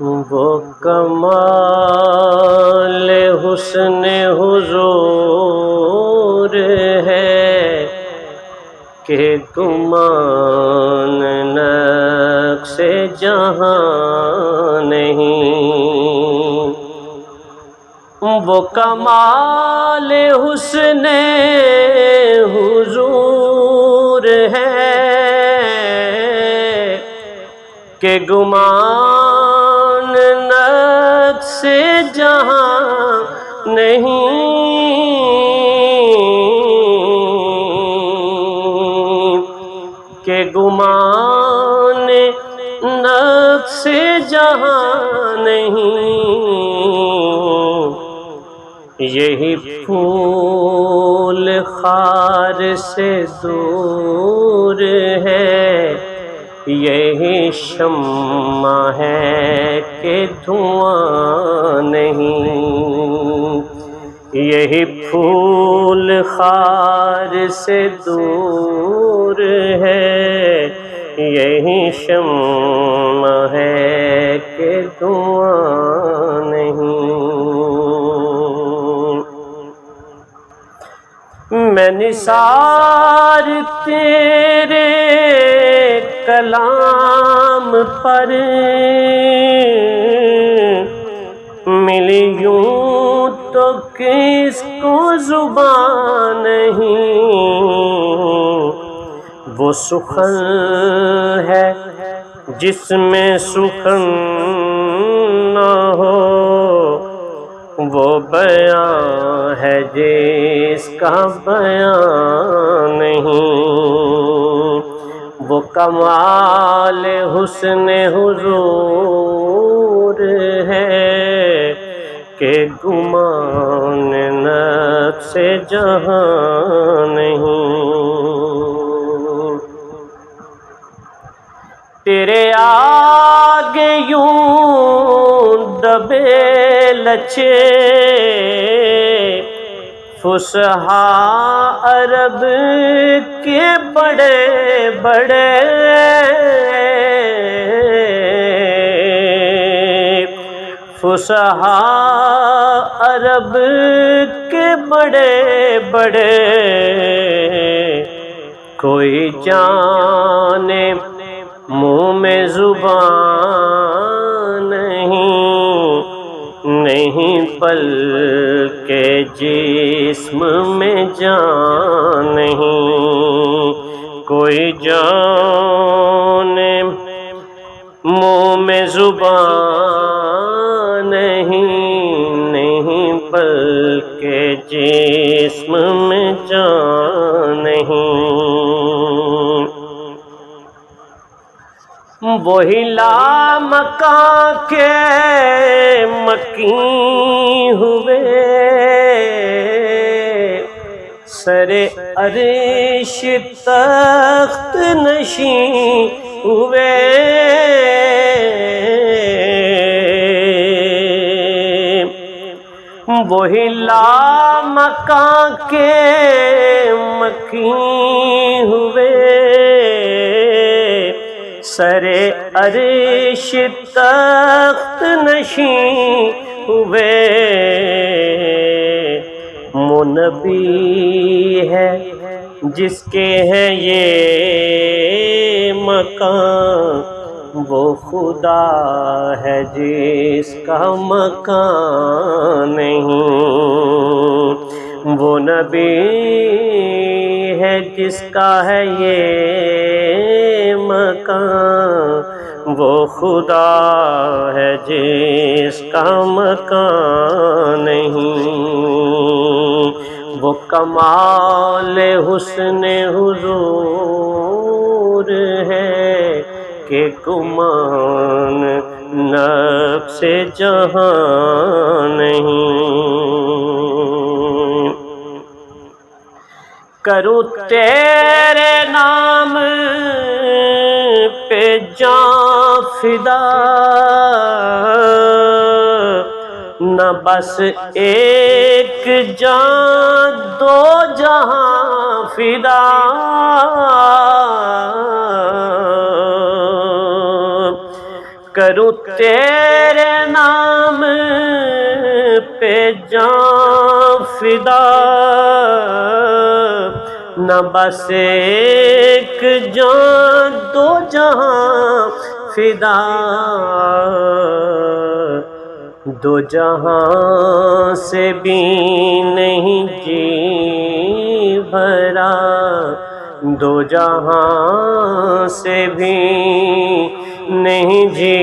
وہ کمال حسن حضور ہے کہ گمان نقش جہاں نہیں۔ وہ کمال حسن حضور ہے کہ گمان نقش جہاں نہیں، کہ گمان نقش جہاں نہیں۔ یہی پھول خار سے دور ہے، یہی شمع ہے کہ دھواں نہیں۔ یہی پھول خار سے دور ہے، یہی شمع ہے کہ دھواں نہیں۔ میں نثار تیرے کلام پر ملی یوں تو کس کو زبان نہیں۔ وہ سخن ہے جس میں سخن نہ ہو، وہ بیان ہے جس کا بیان نہیں۔ وہ کمال حسن حضور ہے کہ گمان نقش جہاں نہیں۔ تیرے آگے یوں دبے لچے فصحاء عرب کے بڑے بڑے، فصحاء عرب کے بڑے بڑے، کوئی جانے منہ میں زبان نہیں پل کے جسم میں جان نہیں۔ کوئی جانے منہ میں زبان نہیں پل کے جسم میں جان نہیں۔ وہی لامکاں کے مکیں ہوئے، سر عرش تخت نشین ہوئے۔ وہی لامکاں کے مکیں ہوئے، سر عرش تخت نشین ہوئے۔ منبی ہے جس کے ہے یہ مکان، وہ خدا ہے جس کا مکان نہیں۔ وہ نبی ہے جس کا ہے یہ مکان، وہ خدا ہے جس کا مکان نہیں۔ وہ کمال حسن حضور ہے کہ گمان نقش جہاں نہیں۔ کروں تیرے نام پہ جاں فدا، نہ بس ایک جان دو جہاں فدا۔ کروں تیرے نام پہ جان فدا، نہ بس ایک جان دو جہاں فدا، دو جہاں سے بھی نہیں جی بھرا، دو جہاں سے بھی نہیں جی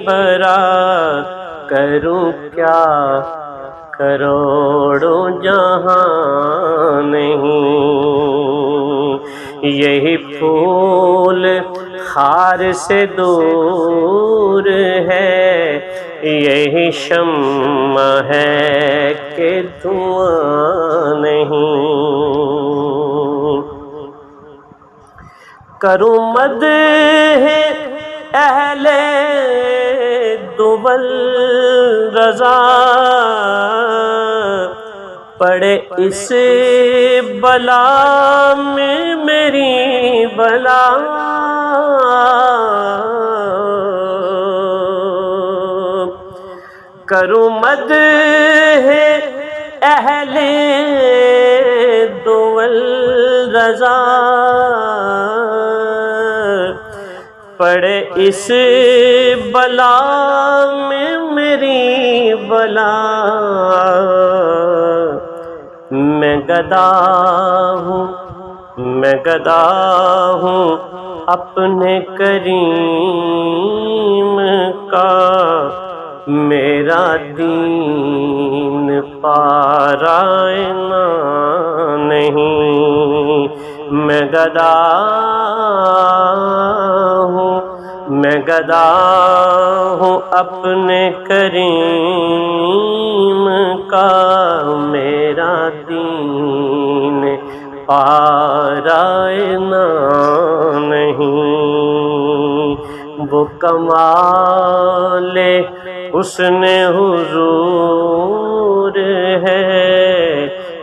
بھرا، کروں کیا کروڑوں جہاں نہیں، یہی پھول خار سے دور ہے، یہی شمع ہے کہ دھواں نہیں، کروں مدح اہل دول رضا، پڑے اس بلا میں میری بلا، کروں مدح اہل دول رضا، پڑے اس بلا میں میری بلا، میں گدا ہوں میں گدا ہوں اپنے کریم کا، میرا دین پارائنا نہیں، میں گدا ہوں اپنے کریم کا، میرا دین پارائنا نہیں، وہ کمال حسن حضور ہے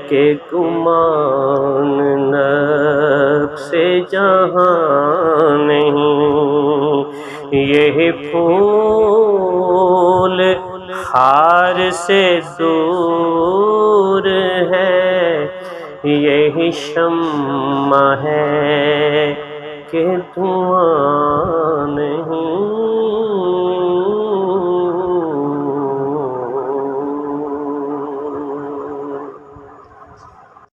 کہ گمان نفس جہاں نہیں، یہی پھول خار سے دور ہے، یہی شمع ہے کہ دھواں نہیں۔